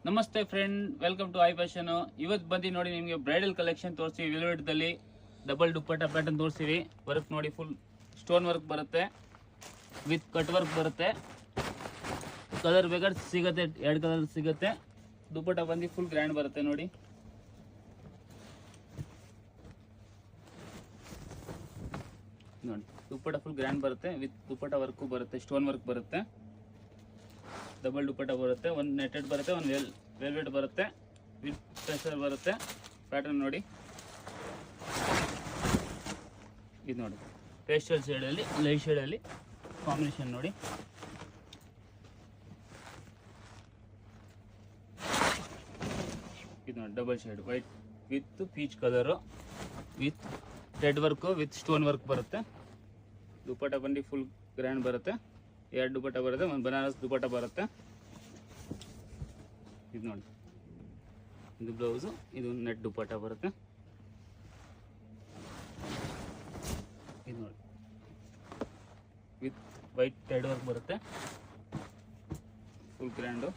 ನಮಸ್ತೆ friend, welcome to I fashion. ಇವತ್ತು ಬಂದು ನೋಡಿ ನಿಮಗೆ ಬ್ರೈಡಲ್ ಕಲೆಕ್ಷನ್ ತೋರಿಸ್ತೀವಿ. ವೆಲ್ವೆಟ್ದಲ್ಲಿ ಡಬಲ್ ದುಪ್ಪಟ್ಟ ಪ್ಯಾಟರ್ನ್ ತೋರಿಸ್ತೀವಿ. ವರ್ಕ್ ನೋಡಿ, ಫುಲ್ ಸ್ಟೋನ್ ವರ್ಕ್ ಬರುತ್ತೆ, ವಿತ್ ಕಟ್ ವರ್ಕ್ ಬರುತ್ತೆ. ಕಲರ್ ಬೇಕಾದ್ರೆ ಸಿಗುತ್ತೆ, 2 ಕಲರ್ ಸಿಗುತ್ತೆ. ದುಪ್ಪಟ್ಟ ಬಂದು ಫುಲ್ ಗ್ರ್ಯಾಂಡ್ ಬರುತ್ತೆ ನೋಡಿ. ನೋಡಿ ದುಪ್ಪಟ್ಟ ಫುಲ್ ಗ್ರ್ಯಾಂಡ್ ಬರುತ್ತೆ, ವಿತ್ ದುಪ್ಪಟ್ಟ ವರ್ಕು ಬರುತ್ತೆ, ಸ್ಟೋನ್ ವರ್ಕ್ ಬರುತ್ತೆ. ಡಬಲ್ ದುಪ್ಪಟ್ಟ ಬರುತ್ತೆ, ಒಂದು ನೆಟೆಡ್ ಬರುತ್ತೆ, ಒಂದು ವೆಲ್ವೆಟ್ ಬರುತ್ತೆ, ವಿತ್ ಪ್ರೆಸರ್ ಬರುತ್ತೆ. ಪ್ಯಾಟರ್ನ್ ನೋಡಿ, ಇದು ನೋಡಿ ಪೇಸ್ಟಲ್ ಶೇಡಲ್ಲಿ ಲೈಟ್ ಶೇಡಲ್ಲಿ ಕಾಂಬಿನೇಷನ್ ನೋಡಿ. ಇದು ನೋಡಿ double shade white with peach colour, with thread work, with stone work ಬರುತ್ತೆ. ದುಪ್ಪಟ್ಟ ಬಂದು ಫುಲ್ ಗ್ರ್ಯಾಂಡ್ ಬರುತ್ತೆ. 2 ದುಪ್ಪಟ್ಟ ಬರುತ್ತೆ, ಒಂದು ಬನಾರಸ್ ದುಪ್ಪಟ್ಟ ಬರುತ್ತೆ. ಇದು ನೋಡಿ, ಇದು ಬ್ಲೌಸು, ಇದು ನೆಟ್ ದುಪ್ಪಟ್ಟ ಬರುತ್ತೆ. ಇದು ನೋಡಿ ವಿತ್ ವೈಟ್ ಥ್ರೆಡ್ ವರ್ಕ್ ಬರುತ್ತೆ, ಫುಲ್ ಗ್ರ್ಯಾಂಡು.